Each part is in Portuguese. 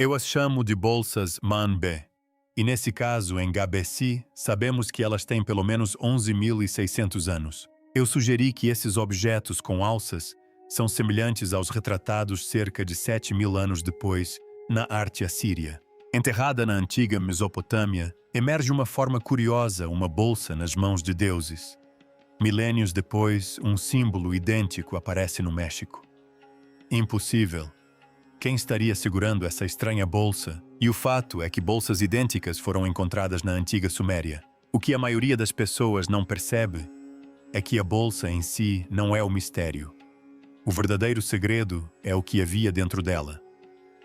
Eu as chamo de bolsas Manbe. E nesse caso, em Gabesi, sabemos que elas têm pelo menos 11.600 anos. Eu sugeri que esses objetos com alças são semelhantes aos retratados cerca de 7.000 anos depois na arte assíria. Enterrada na antiga Mesopotâmia, emerge uma forma curiosa, uma bolsa nas mãos de deuses. Milênios depois, um símbolo idêntico aparece no México. Impossível. Quem estaria segurando essa estranha bolsa? E o fato é que bolsas idênticas foram encontradas na antiga Suméria. O que a maioria das pessoas não percebe é que a bolsa em si não é o mistério. O verdadeiro segredo é o que havia dentro dela.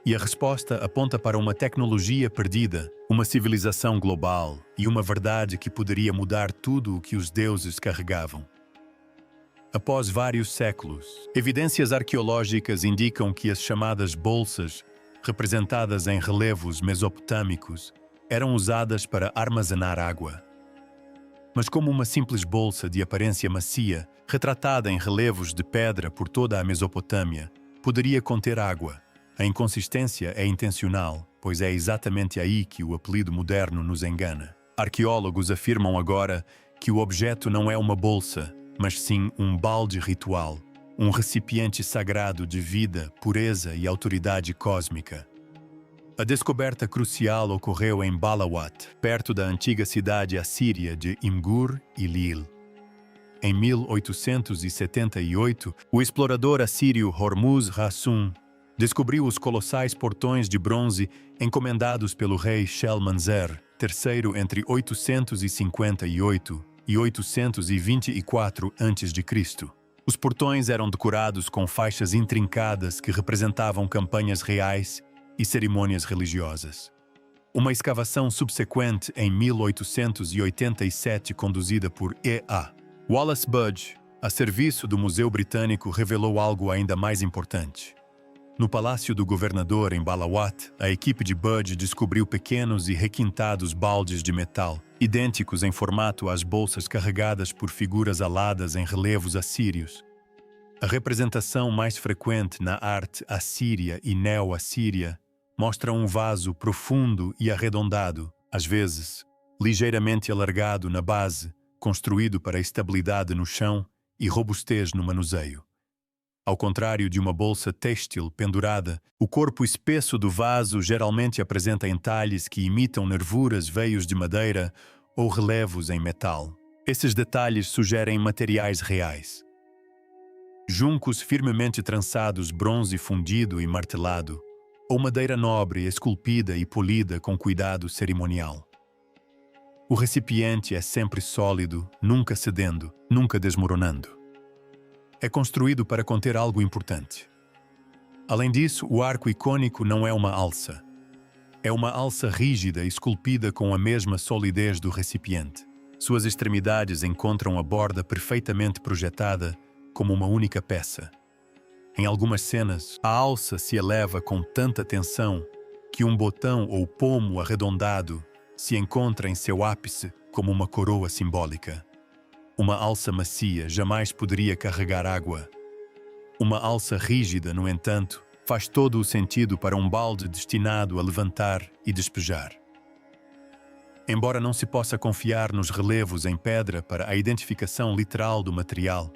E a resposta aponta para uma tecnologia perdida, uma civilização global e uma verdade que poderia mudar tudo o que os deuses carregavam. Após vários séculos, evidências arqueológicas indicam que as chamadas bolsas, representadas em relevos mesopotâmicos, eram usadas para armazenar água. Mas como uma simples bolsa de aparência macia, retratada em relevos de pedra por toda a Mesopotâmia, poderia conter água? A inconsistência é intencional, pois é exatamente aí que o apelido moderno nos engana. Arqueólogos afirmam agora que o objeto não é uma bolsa, mas sim um balde ritual, um recipiente sagrado de vida, pureza e autoridade cósmica. A descoberta crucial ocorreu em Balawat, perto da antiga cidade assíria de Imgur e Lil. Em 1878, o explorador assírio Hormuz Rassum descobriu os colossais portões de bronze encomendados pelo rei Shalmaneser III entre 858 e 824 a.C. Os portões eram decorados com faixas intrincadas que representavam campanhas reais e cerimônias religiosas. Uma escavação subsequente em 1887, conduzida por E.A. Wallace Budge, a serviço do Museu Britânico, revelou algo ainda mais importante. No Palácio do Governador, em Balawat, a equipe de Budge descobriu pequenos e requintados baldes de metal, idênticos em formato às bolsas carregadas por figuras aladas em relevos assírios. A representação mais frequente na arte assíria e neo-assíria mostra um vaso profundo e arredondado, às vezes ligeiramente alargado na base, construído para estabilidade no chão e robustez no manuseio. Ao contrário de uma bolsa têxtil pendurada, o corpo espesso do vaso geralmente apresenta entalhes que imitam nervuras, veios de madeira ou relevos em metal. Esses detalhes sugerem materiais reais. Juncos firmemente trançados, bronze fundido e martelado, ou madeira nobre, esculpida e polida com cuidado cerimonial. O recipiente é sempre sólido, nunca cedendo, nunca desmoronando. É construído para conter algo importante. Além disso, o arco icônico não é uma alça. É uma alça rígida, esculpida com a mesma solidez do recipiente. Suas extremidades encontram a borda perfeitamente projetada como uma única peça. Em algumas cenas, a alça se eleva com tanta tensão que um botão ou pomo arredondado se encontra em seu ápice como uma coroa simbólica. Uma alça macia jamais poderia carregar água. Uma alça rígida, no entanto, faz todo o sentido para um balde destinado a levantar e despejar. Embora não se possa confiar nos relevos em pedra para a identificação literal do material,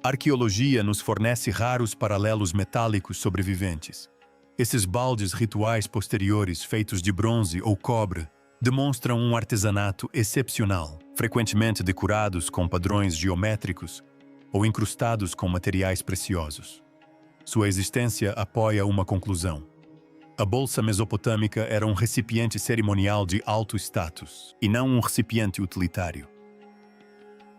a arqueologia nos fornece raros paralelos metálicos sobreviventes. Esses baldes rituais posteriores feitos de bronze ou cobre demonstram um artesanato excepcional, frequentemente decorados com padrões geométricos ou incrustados com materiais preciosos. Sua existência apoia uma conclusão. A bolsa mesopotâmica era um recipiente cerimonial de alto status, e não um recipiente utilitário.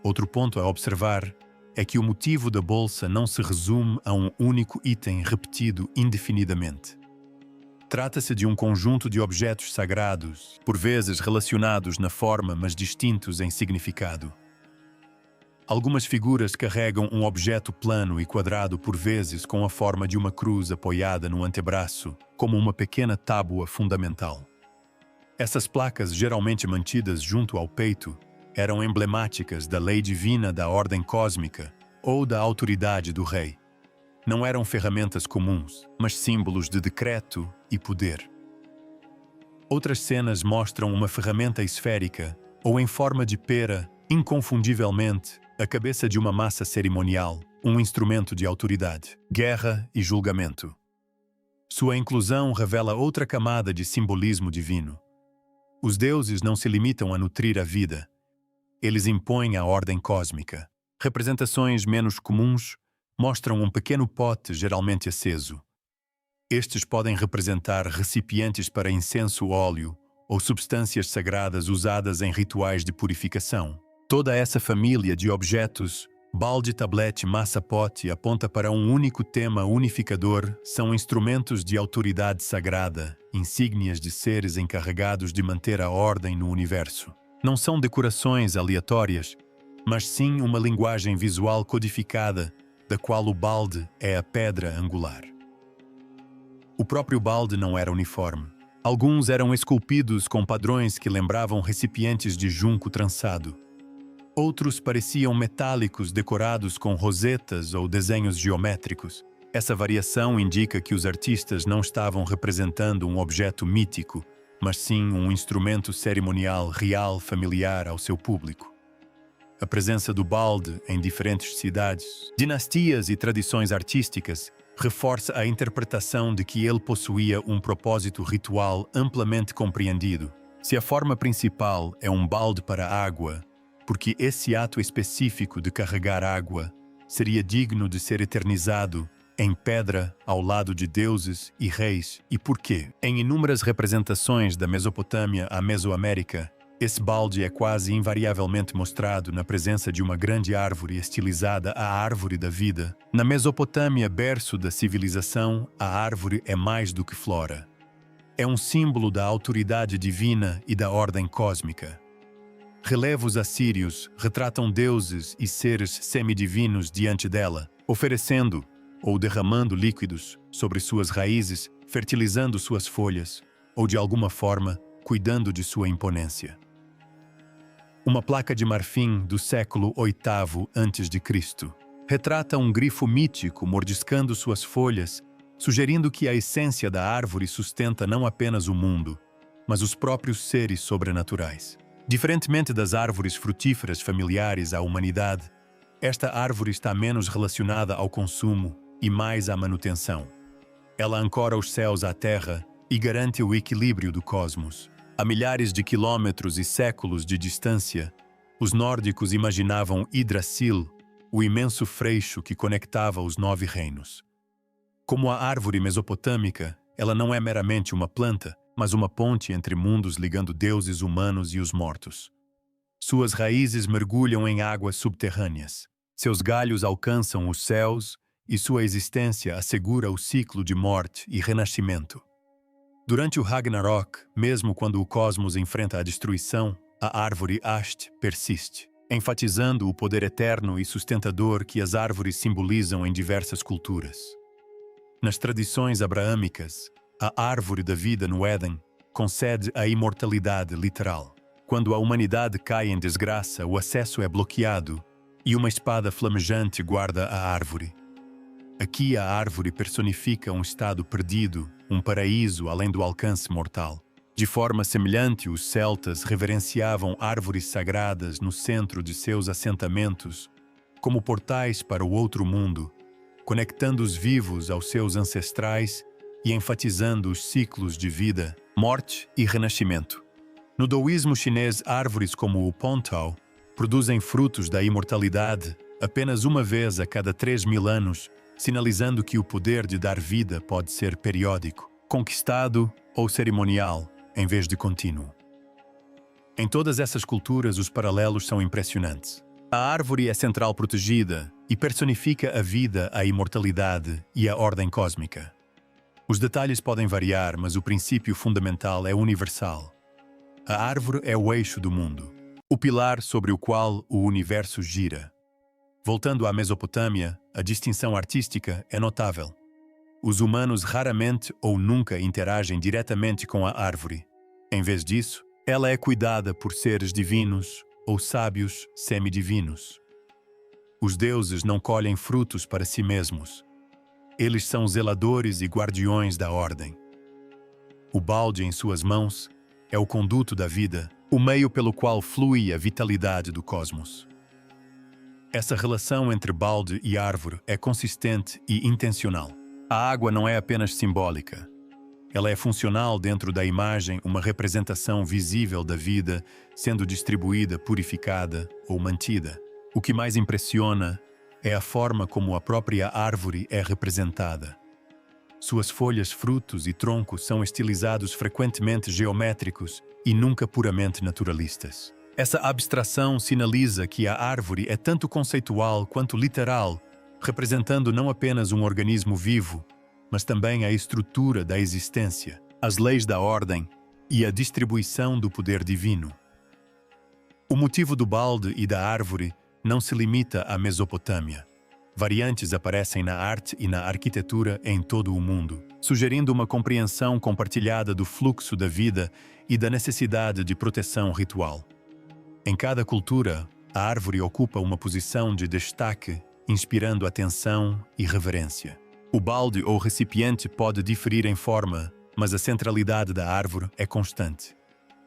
Outro ponto a observar é que o motivo da bolsa não se resume a um único item repetido indefinidamente. Trata-se de um conjunto de objetos sagrados, por vezes relacionados na forma, mas distintos em significado. Algumas figuras carregam um objeto plano e quadrado, por vezes com a forma de uma cruz apoiada no antebraço, como uma pequena tábua fundamental. Essas placas, geralmente mantidas junto ao peito, eram emblemáticas da lei divina da ordem cósmica ou da autoridade do rei. Não eram ferramentas comuns, mas símbolos de decreto e poder. Outras cenas mostram uma ferramenta esférica, ou em forma de pera, inconfundivelmente, a cabeça de uma massa cerimonial, um instrumento de autoridade, guerra e julgamento. Sua inclusão revela outra camada de simbolismo divino. Os deuses não se limitam a nutrir a vida. Eles impõem a ordem cósmica. Representações menos comuns mostram um pequeno pote geralmente aceso. Estes podem representar recipientes para incenso óleo ou substâncias sagradas usadas em rituais de purificação. Toda essa família de objetos, balde, tablete, massa, pote, aponta para um único tema unificador, são instrumentos de autoridade sagrada, insígnias de seres encarregados de manter a ordem no universo. Não são decorações aleatórias, mas sim uma linguagem visual codificada, da qual o balde é a pedra angular. O próprio balde não era uniforme. Alguns eram esculpidos com padrões que lembravam recipientes de junco trançado. Outros pareciam metálicos decorados com rosetas ou desenhos geométricos. Essa variação indica que os artistas não estavam representando um objeto mítico, mas sim um instrumento cerimonial real familiar ao seu público. A presença do balde em diferentes cidades, dinastias e tradições artísticas reforça a interpretação de que ele possuía um propósito ritual amplamente compreendido. Se a forma principal é um balde para água, porque esse ato específico de carregar água seria digno de ser eternizado em pedra ao lado de deuses e reis, e por quê? Em inúmeras representações da Mesopotâmia à Mesoamérica, esse balde é quase invariavelmente mostrado na presença de uma grande árvore estilizada, a árvore da vida. Na Mesopotâmia, berço da civilização, a árvore é mais do que flora. É um símbolo da autoridade divina e da ordem cósmica. Relevos assírios retratam deuses e seres semidivinos diante dela, oferecendo ou derramando líquidos sobre suas raízes, fertilizando suas folhas, ou de alguma forma, cuidando de sua imponência. Uma placa de marfim do século VIII a.C. retrata um grifo mítico mordiscando suas folhas, sugerindo que a essência da árvore sustenta não apenas o mundo, mas os próprios seres sobrenaturais. Diferentemente das árvores frutíferas familiares à humanidade, esta árvore está menos relacionada ao consumo e mais à manutenção. Ela ancora os céus à terra e garante o equilíbrio do cosmos. A milhares de quilômetros e séculos de distância, os nórdicos imaginavam Yggdrasil, o imenso freixo que conectava os 9 reinos. Como a árvore mesopotâmica, ela não é meramente uma planta, mas uma ponte entre mundos ligando deuses humanos e os mortos. Suas raízes mergulham em águas subterrâneas. Seus galhos alcançam os céus e sua existência assegura o ciclo de morte e renascimento. Durante o Ragnarok, mesmo quando o cosmos enfrenta a destruição, a árvore Ast persiste, enfatizando o poder eterno e sustentador que as árvores simbolizam em diversas culturas. Nas tradições abraâmicas, a árvore da vida no Éden concede a imortalidade literal. Quando a humanidade cai em desgraça, o acesso é bloqueado e uma espada flamejante guarda a árvore. Aqui a árvore personifica um estado perdido, um paraíso além do alcance mortal. De forma semelhante, os celtas reverenciavam árvores sagradas no centro de seus assentamentos, como portais para o outro mundo, conectando os vivos aos seus ancestrais e enfatizando os ciclos de vida, morte e renascimento. No daoísmo chinês, árvores como o Pontao produzem frutos da imortalidade apenas uma vez a cada 3.000 anos, sinalizando que o poder de dar vida pode ser periódico, conquistado ou cerimonial, em vez de contínuo. Em todas essas culturas, os paralelos são impressionantes. A árvore é central protegida e personifica a vida, a imortalidade e a ordem cósmica. Os detalhes podem variar, mas o princípio fundamental é universal. A árvore é o eixo do mundo, o pilar sobre o qual o universo gira. Voltando à Mesopotâmia, a distinção artística é notável. Os humanos raramente ou nunca interagem diretamente com a árvore. Em vez disso, ela é cuidada por seres divinos ou sábios semidivinos. Os deuses não colhem frutos para si mesmos. Eles são zeladores e guardiões da ordem. O balde em suas mãos é o conduto da vida, o meio pelo qual flui a vitalidade do cosmos. Essa relação entre balde e árvore é consistente e intencional. A água não é apenas simbólica. Ela é funcional dentro da imagem, uma representação visível da vida, sendo distribuída, purificada ou mantida. O que mais impressiona é a forma como a própria árvore é representada. Suas folhas, frutos e troncos são estilizados frequentemente geométricos e nunca puramente naturalistas. Essa abstração sinaliza que a árvore é tanto conceitual quanto literal, representando não apenas um organismo vivo, mas também a estrutura da existência, as leis da ordem e a distribuição do poder divino. O motivo do balde e da árvore não se limita à Mesopotâmia. Variantes aparecem na arte e na arquitetura em todo o mundo, sugerindo uma compreensão compartilhada do fluxo da vida e da necessidade de proteção ritual. Em cada cultura, a árvore ocupa uma posição de destaque, inspirando atenção e reverência. O balde ou recipiente pode diferir em forma, mas a centralidade da árvore é constante.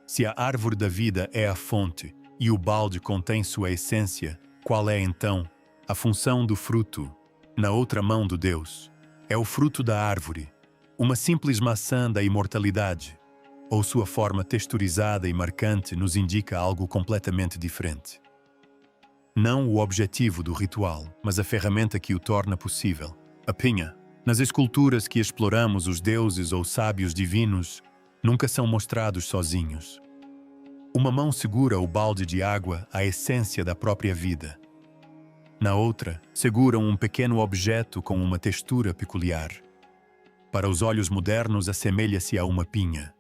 Se a árvore da vida é a fonte e o balde contém sua essência, qual é então a função do fruto? Na outra mão do Deus, é o fruto da árvore, uma simples maçã da imortalidade, ou sua forma texturizada e marcante nos indica algo completamente diferente. Não o objetivo do ritual, mas a ferramenta que o torna possível. A pinha. Nas esculturas que exploramos, os deuses ou sábios divinos nunca são mostrados sozinhos. Uma mão segura o balde de água, a essência da própria vida. Na outra, seguram um pequeno objeto com uma textura peculiar. Para os olhos modernos, assemelha-se a uma pinha.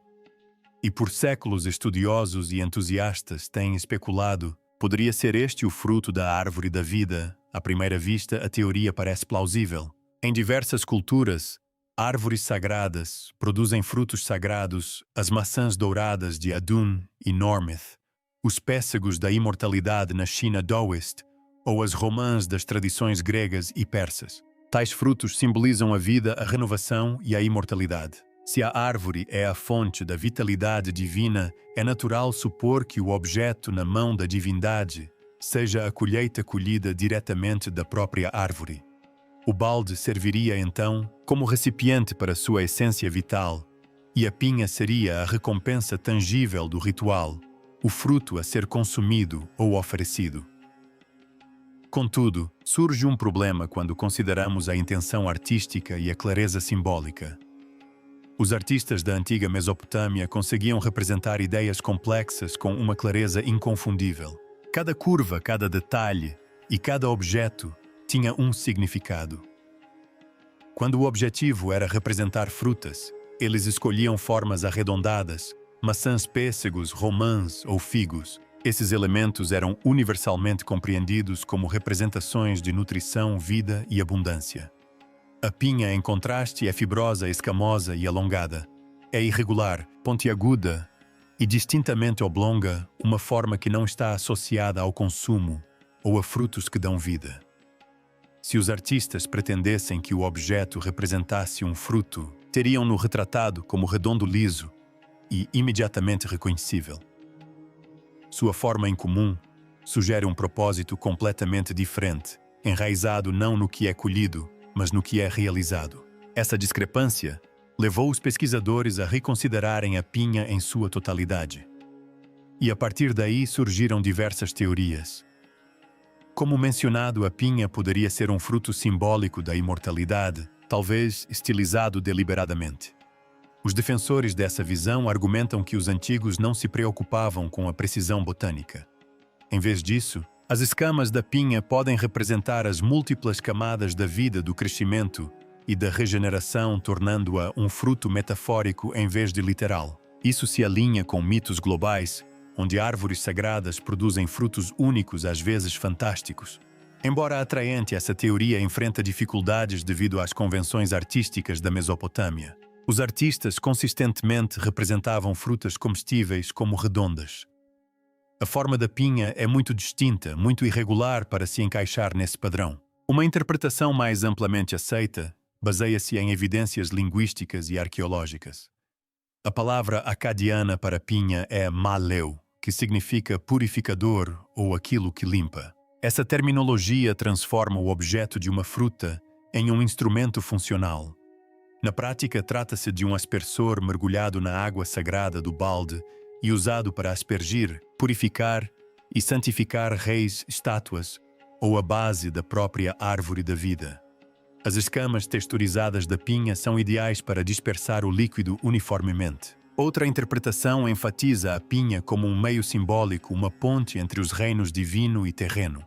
E por séculos, estudiosos e entusiastas têm especulado: poderia ser este o fruto da árvore da vida? À primeira vista, a teoria parece plausível. Em diversas culturas, árvores sagradas produzem frutos sagrados, as maçãs douradas de Adun e Normith, os pêssegos da imortalidade na China Daoist, ou as romãs das tradições gregas e persas. Tais frutos simbolizam a vida, a renovação e a imortalidade. Se a árvore é a fonte da vitalidade divina, é natural supor que o objeto na mão da divindade seja a colheita colhida diretamente da própria árvore. O balde serviria, então, como recipiente para sua essência vital, e a pinha seria a recompensa tangível do ritual, o fruto a ser consumido ou oferecido. Contudo, surge um problema quando consideramos a intenção artística e a clareza simbólica. Os artistas da antiga Mesopotâmia conseguiam representar ideias complexas com uma clareza inconfundível. Cada curva, cada detalhe e cada objeto tinha um significado. Quando o objetivo era representar frutas, eles escolhiam formas arredondadas, maçãs, pêssegos, romãs ou figos. Esses elementos eram universalmente compreendidos como representações de nutrição, vida e abundância. A pinha, em contraste, é fibrosa, escamosa e alongada. É irregular, pontiaguda e distintamente oblonga, uma forma que não está associada ao consumo ou a frutos que dão vida. Se os artistas pretendessem que o objeto representasse um fruto, teriam-no retratado como redondo liso e imediatamente reconhecível. Sua forma incomum sugere um propósito completamente diferente, enraizado não no que é colhido, mas no que é realizado. Essa discrepância levou os pesquisadores a reconsiderarem a pinha em sua totalidade. E a partir daí surgiram diversas teorias. Como mencionado, a pinha poderia ser um fruto simbólico da imortalidade, talvez estilizado deliberadamente. Os defensores dessa visão argumentam que os antigos não se preocupavam com a precisão botânica. Em vez disso, as escamas da pinha podem representar as múltiplas camadas da vida, do crescimento e da regeneração, tornando-a um fruto metafórico em vez de literal. Isso se alinha com mitos globais, onde árvores sagradas produzem frutos únicos, às vezes fantásticos. Embora atraente, essa teoria enfrenta dificuldades devido às convenções artísticas da Mesopotâmia. Os artistas consistentemente representavam frutas comestíveis como redondas. A forma da pinha é muito distinta, muito irregular para se encaixar nesse padrão. Uma interpretação mais amplamente aceita baseia-se em evidências linguísticas e arqueológicas. A palavra acadiana para pinha é maleu, que significa purificador ou aquilo que limpa. Essa terminologia transforma o objeto de uma fruta em um instrumento funcional. Na prática, trata-se de um aspersor mergulhado na água sagrada do balde e usado para aspergir, purificar e santificar reis, estátuas ou a base da própria árvore da vida. As escamas texturizadas da pinha são ideais para dispersar o líquido uniformemente. Outra interpretação enfatiza a pinha como um meio simbólico, uma ponte entre os reinos divino e terreno.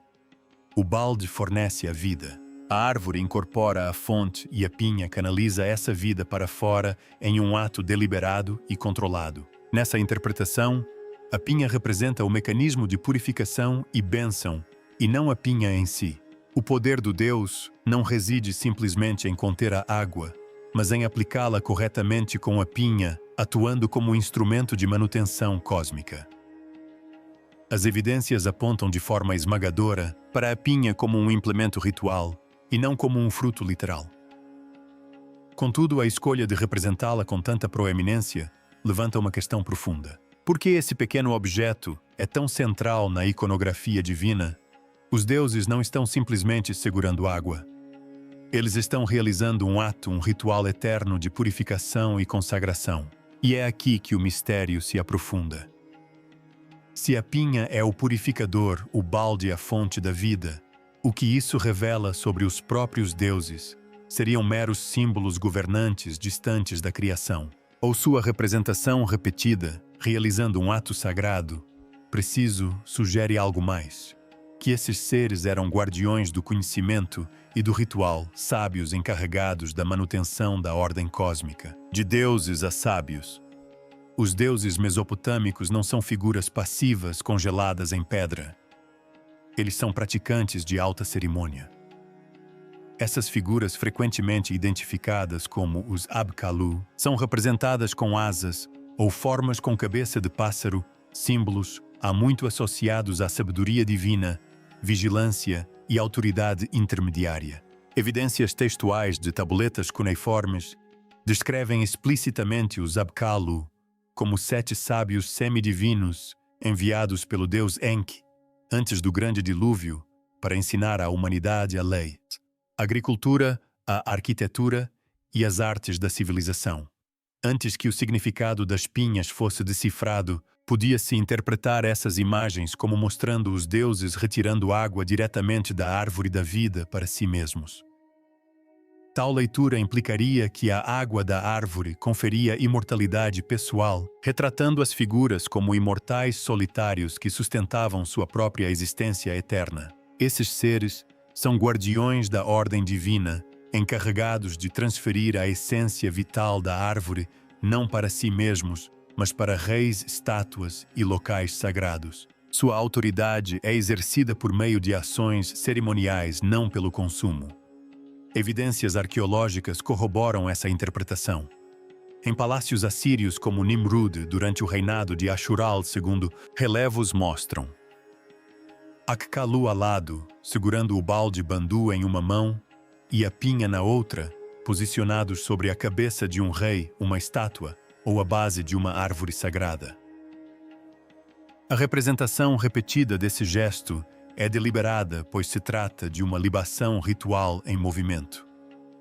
O balde fornece a vida. A árvore incorpora a fonte e a pinha canaliza essa vida para fora em um ato deliberado e controlado. Nessa interpretação, a pinha representa o mecanismo de purificação e bênção, e não a pinha em si. O poder do Deus não reside simplesmente em conter a água, mas em aplicá-la corretamente com a pinha, atuando como instrumento de manutenção cósmica. As evidências apontam de forma esmagadora para a pinha como um implemento ritual e não como um fruto literal. Contudo, a escolha de representá-la com tanta proeminência levanta uma questão profunda. Por que esse pequeno objeto é tão central na iconografia divina? Os deuses não estão simplesmente segurando água. Eles estão realizando um ato, um ritual eterno de purificação e consagração. E é aqui que o mistério se aprofunda. Se a pinha é o purificador, o balde a fonte da vida, o que isso revela sobre os próprios deuses seriam meros símbolos governantes distantes da criação, ou sua representação repetida, realizando um ato sagrado, preciso, sugere algo mais. Que esses seres eram guardiões do conhecimento e do ritual, sábios encarregados da manutenção da ordem cósmica. De deuses a sábios. Os deuses mesopotâmicos não são figuras passivas congeladas em pedra. Eles são praticantes de alta cerimônia. Essas figuras, frequentemente identificadas como os Abkalu, são representadas com asas ou formas com cabeça de pássaro, símbolos há muito associados à sabedoria divina, vigilância e autoridade intermediária. Evidências textuais de tabuletas cuneiformes descrevem explicitamente os Abkalu como 7 sábios semidivinos enviados pelo deus Enki antes do grande dilúvio para ensinar à humanidade a lei, a agricultura, a arquitetura e as artes da civilização. Antes que o significado das pinhas fosse decifrado, podia-se interpretar essas imagens como mostrando os deuses retirando água diretamente da árvore da vida para si mesmos. Tal leitura implicaria que a água da árvore conferia imortalidade pessoal, retratando as figuras como imortais solitários que sustentavam sua própria existência eterna. Esses seres são guardiões da ordem divina, encarregados de transferir a essência vital da árvore não para si mesmos, mas para reis, estátuas e locais sagrados. Sua autoridade é exercida por meio de ações cerimoniais, não pelo consumo. Evidências arqueológicas corroboram essa interpretação. Em palácios assírios como Nimrud, durante o reinado de Ashural II, relevos mostram Akkalu alado, segurando o balde bandu em uma mão, e a pinha na outra, posicionados sobre a cabeça de um rei, uma estátua, ou a base de uma árvore sagrada. A representação repetida desse gesto é deliberada, pois se trata de uma libação ritual em movimento.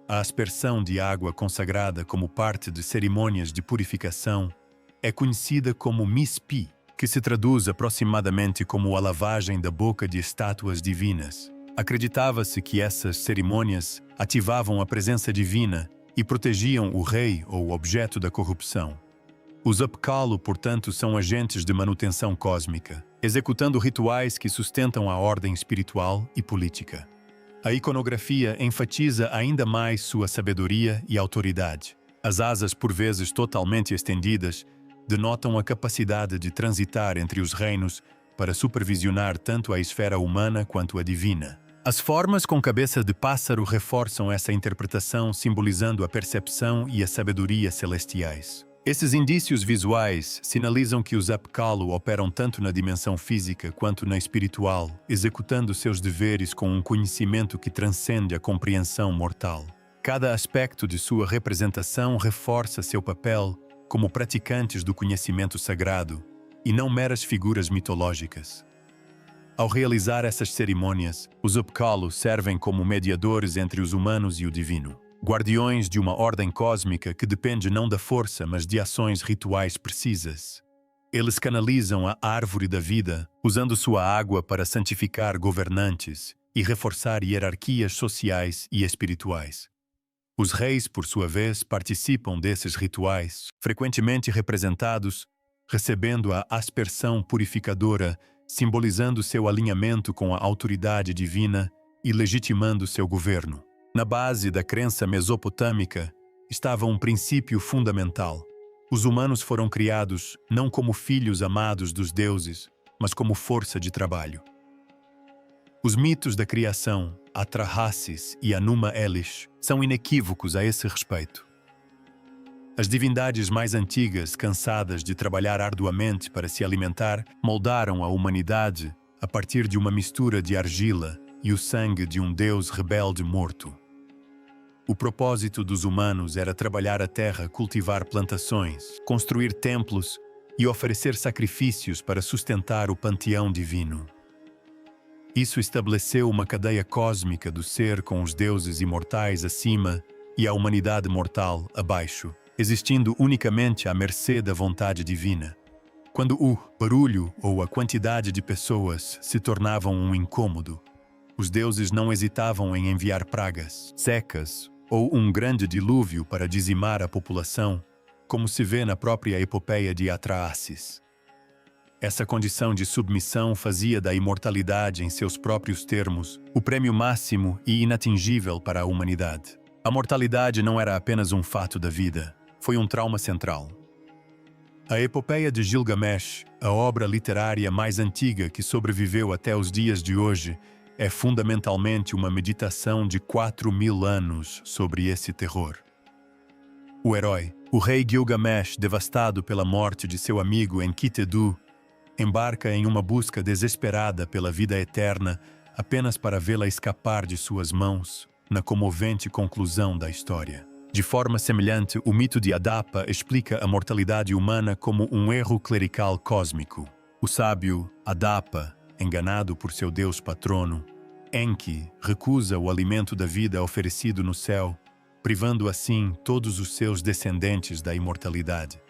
A aspersão de água consagrada como parte de cerimônias de purificação é conhecida como mispi, que se traduz aproximadamente como a lavagem da boca de estátuas divinas. Acreditava-se que essas cerimônias ativavam a presença divina e protegiam o rei ou objeto da corrupção. Os Apkallu, portanto, são agentes de manutenção cósmica, executando rituais que sustentam a ordem espiritual e política. A iconografia enfatiza ainda mais sua sabedoria e autoridade. As asas, por vezes totalmente estendidas, denotam a capacidade de transitar entre os reinos para supervisionar tanto a esfera humana quanto a divina. As formas com cabeça de pássaro reforçam essa interpretação, simbolizando a percepção e a sabedoria celestiais. Esses indícios visuais sinalizam que os Apkallu operam tanto na dimensão física quanto na espiritual, executando seus deveres com um conhecimento que transcende a compreensão mortal. Cada aspecto de sua representação reforça seu papel como praticantes do conhecimento sagrado e não meras figuras mitológicas. Ao realizar essas cerimônias, os Upkalu servem como mediadores entre os humanos e o divino, guardiões de uma ordem cósmica que depende não da força, mas de ações rituais precisas. Eles canalizam a árvore da vida, usando sua água para santificar governantes e reforçar hierarquias sociais e espirituais. Os reis, por sua vez, participam desses rituais, frequentemente representados, recebendo a aspersão purificadora, simbolizando seu alinhamento com a autoridade divina e legitimando seu governo. Na base da crença mesopotâmica estava um princípio fundamental. Os humanos foram criados não como filhos amados dos deuses, mas como força de trabalho. Os mitos da criação, Atrahasis e Anuma Elish, são inequívocos a esse respeito. As divindades mais antigas, cansadas de trabalhar arduamente para se alimentar, moldaram a humanidade a partir de uma mistura de argila e o sangue de um deus rebelde morto. O propósito dos humanos era trabalhar a terra, cultivar plantações, construir templos e oferecer sacrifícios para sustentar o panteão divino. Isso estabeleceu uma cadeia cósmica do ser com os deuses imortais acima e a humanidade mortal abaixo, existindo unicamente à mercê da vontade divina. Quando o barulho ou a quantidade de pessoas se tornavam um incômodo, os deuses não hesitavam em enviar pragas, secas ou um grande dilúvio para dizimar a população, como se vê na própria epopeia de Atrahasis. Essa condição de submissão fazia da imortalidade em seus próprios termos o prêmio máximo e inatingível para a humanidade. A mortalidade não era apenas um fato da vida, foi um trauma central. A epopeia de Gilgamesh, a obra literária mais antiga que sobreviveu até os dias de hoje, é fundamentalmente uma meditação de 4.000 anos sobre esse terror. O herói, o rei Gilgamesh, devastado pela morte de seu amigo Enkidu, embarca em uma busca desesperada pela vida eterna apenas para vê-la escapar de suas mãos na comovente conclusão da história. De forma semelhante, o mito de Adapa explica a mortalidade humana como um erro clerical cósmico. O sábio Adapa, enganado por seu deus patrono, Enki, recusa o alimento da vida oferecido no céu, privando assim todos os seus descendentes da imortalidade.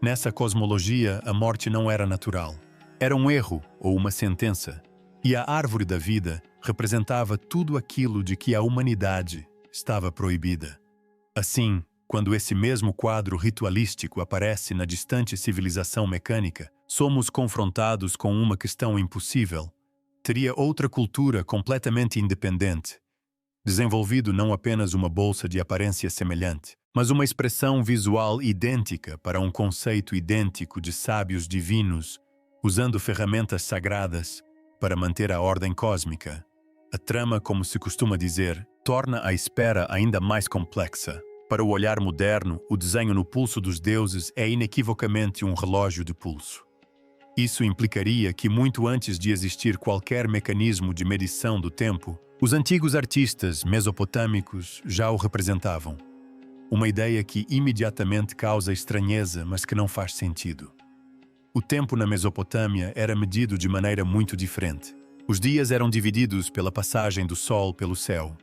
Nessa cosmologia, a morte não era natural. Era um erro ou uma sentença. E a árvore da vida representava tudo aquilo de que a humanidade estava proibida. Assim, quando esse mesmo quadro ritualístico aparece na distante civilização mecânica, somos confrontados com uma questão impossível. Teria outra cultura completamente independente, desenvolvido não apenas uma bolsa de aparência semelhante, mas uma expressão visual idêntica para um conceito idêntico de sábios divinos, usando ferramentas sagradas para manter a ordem cósmica. A trama, como se costuma dizer, torna a espera ainda mais complexa. Para o olhar moderno, o desenho no pulso dos deuses é inequivocamente um relógio de pulso. Isso implicaria que, muito antes de existir qualquer mecanismo de medição do tempo, os antigos artistas mesopotâmicos já o representavam. Uma ideia que imediatamente causa estranheza, mas que não faz sentido. O tempo na Mesopotâmia era medido de maneira muito diferente. Os dias eram divididos pela passagem do sol pelo céu.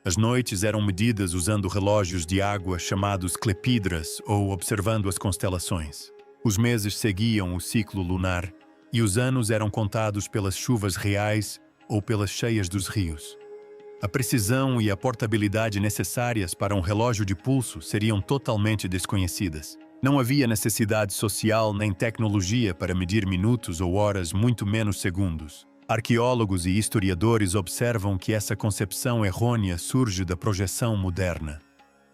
As noites eram medidas usando relógios de água chamados clepidras ou observando as constelações. Os meses seguiam o ciclo lunar e os anos eram contados pelas chuvas reais ou pelas cheias dos rios. A precisão e a portabilidade necessárias para um relógio de pulso seriam totalmente desconhecidas. Não havia necessidade social nem tecnologia para medir minutos ou horas, muito menos segundos. Arqueólogos e historiadores observam que essa concepção errônea surge da projeção moderna.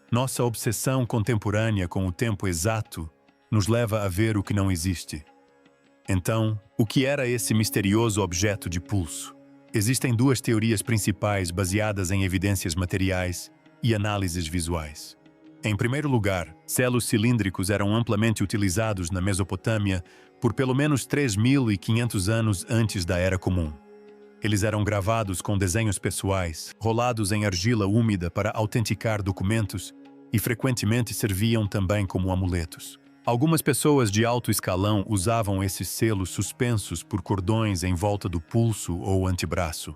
Nossa obsessão contemporânea com o tempo exato nos leva a ver o que não existe. Então, o que era esse misterioso objeto de pulso? Existem duas teorias principais baseadas em evidências materiais e análises visuais. Em primeiro lugar, selos cilíndricos eram amplamente utilizados na Mesopotâmia por pelo menos 3.500 anos antes da Era Comum. Eles eram gravados com desenhos pessoais, rolados em argila úmida para autenticar documentos e frequentemente serviam também como amuletos. Algumas pessoas de alto escalão usavam esses selos suspensos por cordões em volta do pulso ou antebraço.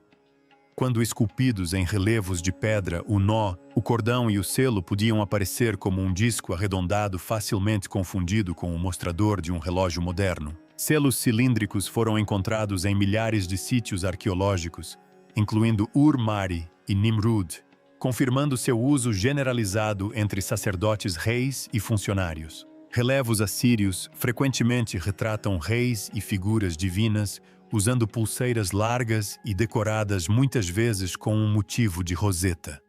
Quando esculpidos em relevos de pedra, o nó, o cordão e o selo podiam aparecer como um disco arredondado facilmente confundido com o mostrador de um relógio moderno. Selos cilíndricos foram encontrados em milhares de sítios arqueológicos, incluindo Ur-Mari e Nimrud, confirmando seu uso generalizado entre sacerdotes, reis e funcionários. Relevos assírios frequentemente retratam reis e figuras divinas, usando pulseiras largas e decoradas muitas vezes com um motivo de roseta.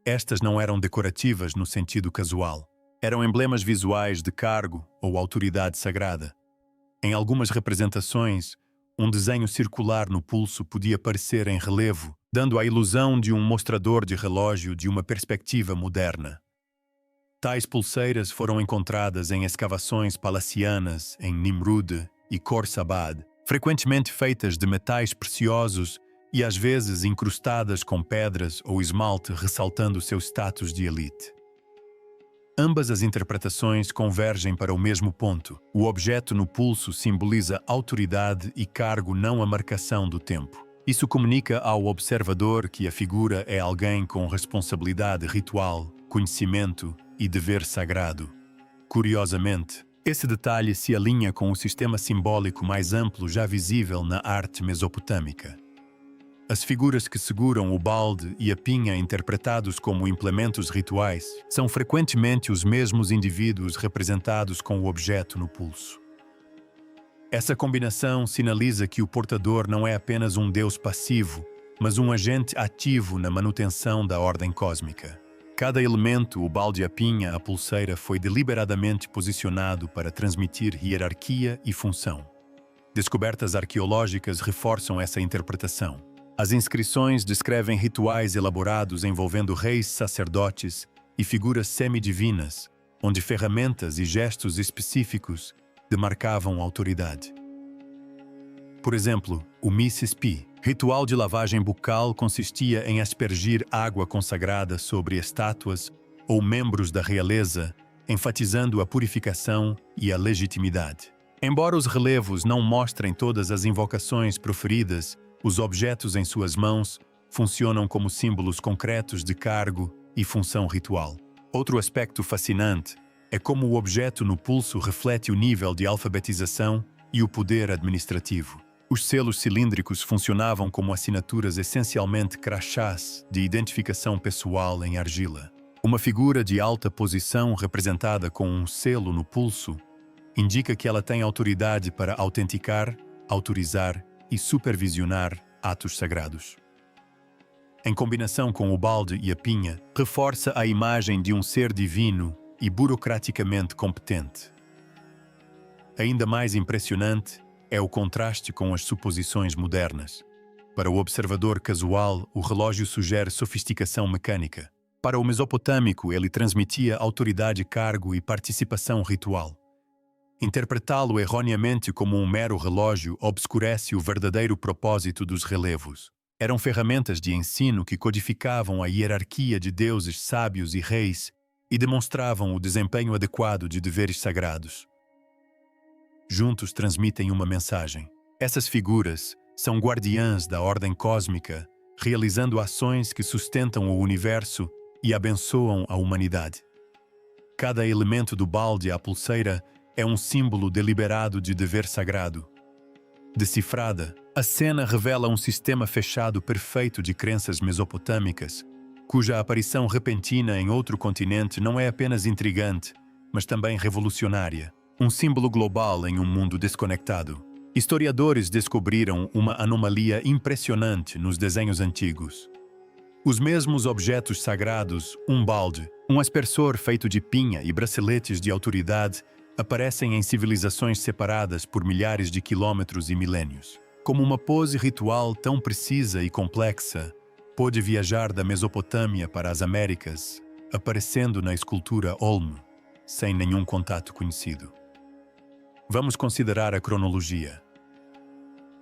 Estas não eram decorativas no sentido casual. Eram emblemas visuais de cargo ou autoridade sagrada. Em algumas representações, um desenho circular no pulso podia aparecer em relevo, dando a ilusão de um mostrador de relógio de uma perspectiva moderna. Tais pulseiras foram encontradas em escavações palacianas em Nimrud e Khorsabad, frequentemente feitas de metais preciosos e às vezes incrustadas com pedras ou esmalte, ressaltando seu status de elite. Ambas as interpretações convergem para o mesmo ponto. O objeto no pulso simboliza autoridade e cargo, não a marcação do tempo. Isso comunica ao observador que a figura é alguém com responsabilidade ritual, conhecimento e dever sagrado. Curiosamente, esse detalhe se alinha com o sistema simbólico mais amplo já visível na arte mesopotâmica. As figuras que seguram o balde e a pinha, interpretados como implementos rituais, são frequentemente os mesmos indivíduos representados com o objeto no pulso. Essa combinação sinaliza que o portador não é apenas um deus passivo, mas um agente ativo na manutenção da ordem cósmica. Cada elemento, o balde, a pinha, a pulseira, foi deliberadamente posicionado para transmitir hierarquia e função. Descobertas arqueológicas reforçam essa interpretação. As inscrições descrevem rituais elaborados envolvendo reis, sacerdotes e figuras semidivinas, onde ferramentas e gestos específicos demarcavam autoridade. Por exemplo, o Mississippi, ritual de lavagem bucal, consistia em aspergir água consagrada sobre estátuas ou membros da realeza, enfatizando a purificação e a legitimidade. Embora os relevos não mostrem todas as invocações proferidas, os objetos em suas mãos funcionam como símbolos concretos de cargo e função ritual. Outro aspecto fascinante é como o objeto no pulso reflete o nível de alfabetização e o poder administrativo. Os selos cilíndricos funcionavam como assinaturas essencialmente crachás de identificação pessoal em argila. Uma figura de alta posição representada com um selo no pulso indica que ela tem autoridade para autenticar, autorizar e supervisionar atos sagrados. Em combinação com o balde e a pinha, reforça a imagem de um ser divino e burocraticamente competente. Ainda mais impressionante é o contraste com as suposições modernas. Para o observador casual, o relógio sugere sofisticação mecânica. Para o mesopotâmico, ele transmitia autoridade, cargo e participação ritual. Interpretá-lo erroneamente como um mero relógio obscurece o verdadeiro propósito dos relevos. Eram ferramentas de ensino que codificavam a hierarquia de deuses, sábios e reis e demonstravam o desempenho adequado de deveres sagrados. Juntos transmitem uma mensagem. Essas figuras são guardiãs da ordem cósmica, realizando ações que sustentam o universo e abençoam a humanidade. Cada elemento do balde à pulseira é um símbolo deliberado de dever sagrado. Decifrada, a cena revela um sistema fechado perfeito de crenças mesopotâmicas, cuja aparição repentina em outro continente não é apenas intrigante, mas também revolucionária. Um símbolo global em um mundo desconectado. Historiadores descobriram uma anomalia impressionante nos desenhos antigos. Os mesmos objetos sagrados, um balde, um aspersor feito de pinha e braceletes de autoridade, aparecem em civilizações separadas por milhares de quilômetros e milênios. Como uma pose ritual tão precisa e complexa, pôde viajar da Mesopotâmia para as Américas, aparecendo na escultura Olmo, sem nenhum contato conhecido. Vamos considerar a cronologia.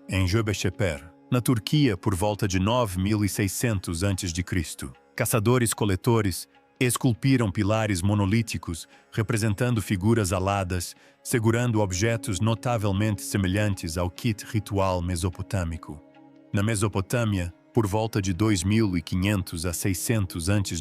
Em Göbekli, na Turquia, por volta de 9600 a.C., caçadores-coletores Esculpiram pilares monolíticos representando figuras aladas, segurando objetos notavelmente semelhantes ao kit ritual mesopotâmico. Na Mesopotâmia, por volta de 2500 a 600 a.C.,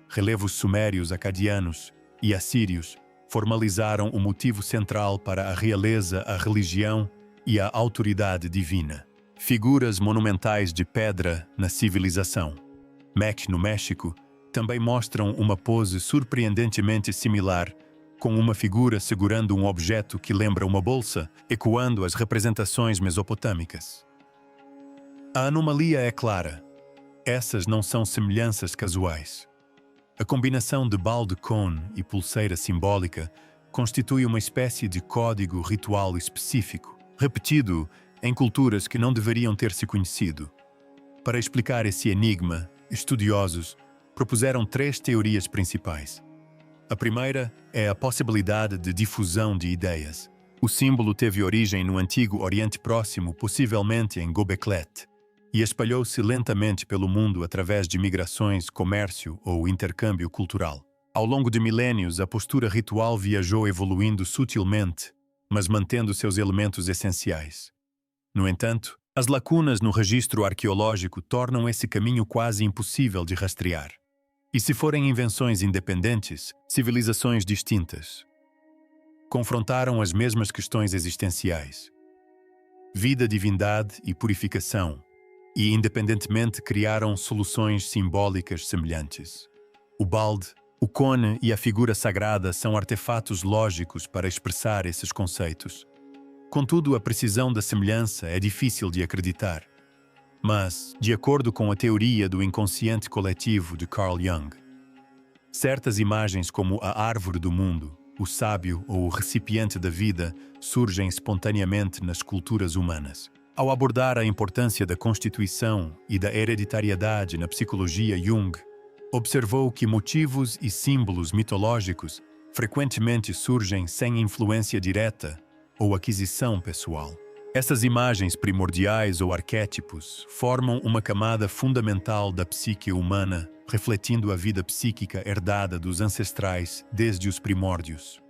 relevos sumérios, acadianos e assírios formalizaram o motivo central para a realeza, a religião e a autoridade divina. Figuras monumentais de pedra na civilização. Mec, no México, também mostram uma pose surpreendentemente similar, com uma figura segurando um objeto que lembra uma bolsa, ecoando as representações mesopotâmicas. A anomalia é clara. Essas não são semelhanças casuais. A combinação de balde-cone e pulseira simbólica constitui uma espécie de código ritual específico, repetido em culturas que não deveriam ter se conhecido. Para explicar esse enigma, estudiosos propuseram 3 teorias principais. A primeira é a possibilidade de difusão de ideias. O símbolo teve origem no antigo Oriente Próximo, possivelmente em Göbekli, e espalhou-se lentamente pelo mundo através de migrações, comércio ou intercâmbio cultural. Ao longo de milênios, a postura ritual viajou evoluindo sutilmente, mas mantendo seus elementos essenciais. No entanto, as lacunas no registro arqueológico tornam esse caminho quase impossível de rastrear. E se forem invenções independentes, civilizações distintas confrontaram as mesmas questões existenciais: vida, divindade e purificação, e independentemente criaram soluções simbólicas semelhantes. O balde, o cone e a figura sagrada são artefatos lógicos para expressar esses conceitos. Contudo, a precisão da semelhança é difícil de acreditar. Mas, de acordo com a teoria do inconsciente coletivo de Carl Jung, certas imagens como a árvore do mundo, o sábio ou o recipiente da vida surgem espontaneamente nas culturas humanas. Ao abordar a importância da constituição e da hereditariedade na psicologia, Jung observou que motivos e símbolos mitológicos frequentemente surgem sem influência direta ou aquisição pessoal. Essas imagens primordiais ou arquétipos formam uma camada fundamental da psique humana, refletindo a vida psíquica herdada dos ancestrais desde os primórdios.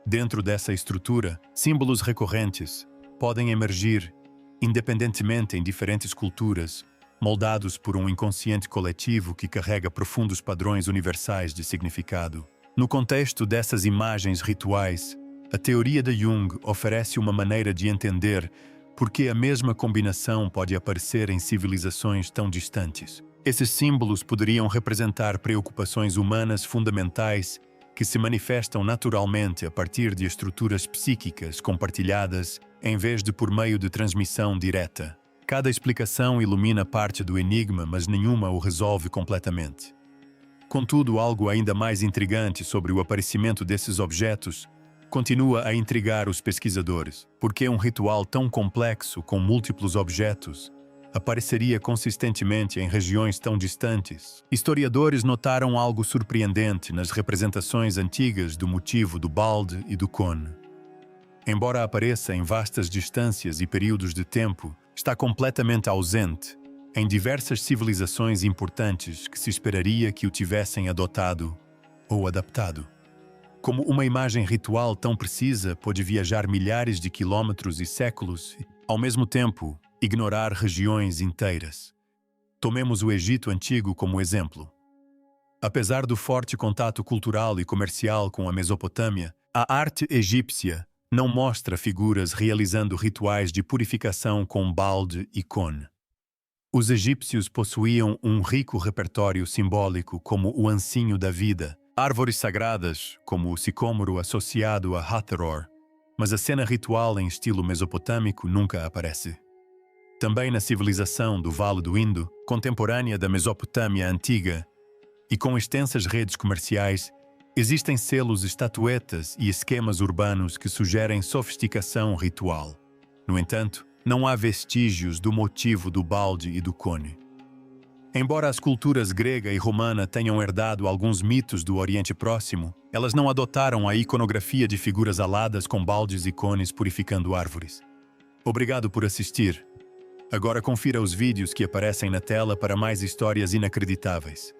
Dentro dessa estrutura, símbolos recorrentes podem emergir independentemente em diferentes culturas, moldados por um inconsciente coletivo que carrega profundos padrões universais de significado. No contexto dessas imagens rituais, a teoria de Jung oferece uma maneira de entender por que a mesma combinação pode aparecer em civilizações tão distantes. Esses símbolos poderiam representar preocupações humanas fundamentais que se manifestam naturalmente a partir de estruturas psíquicas compartilhadas em vez de por meio de transmissão direta. Cada explicação ilumina parte do enigma, mas nenhuma o resolve completamente. Contudo, algo ainda mais intrigante sobre o aparecimento desses objetos continua a intrigar os pesquisadores. Por que um ritual tão complexo, com múltiplos objetos, apareceria consistentemente em regiões tão distantes? Historiadores notaram algo surpreendente nas representações antigas do motivo do balde e do cone. Embora apareça em vastas distâncias e períodos de tempo, está completamente ausente em diversas civilizações importantes que se esperaria que o tivessem adotado ou adaptado. Como uma imagem ritual tão precisa pode viajar milhares de quilômetros e séculos, ao mesmo tempo, ignorar regiões inteiras. Tomemos o Egito Antigo como exemplo. Apesar do forte contato cultural e comercial com a Mesopotâmia, a arte egípcia não mostra figuras realizando rituais de purificação com balde e cone. Os egípcios possuíam um rico repertório simbólico como o ancinho da vida, árvores sagradas, como o sicômoro associado a Hathor, mas a cena ritual em estilo mesopotâmico nunca aparece. Também na civilização do Vale do Indo, contemporânea da Mesopotâmia antiga, e com extensas redes comerciais, existem selos, estatuetas e esquemas urbanos que sugerem sofisticação ritual. No entanto, não há vestígios do motivo do balde e do cone. Embora as culturas grega e romana tenham herdado alguns mitos do Oriente Próximo, elas não adotaram a iconografia de figuras aladas com baldes e cones purificando árvores. Obrigado por assistir. Agora confira os vídeos que aparecem na tela para mais histórias inacreditáveis.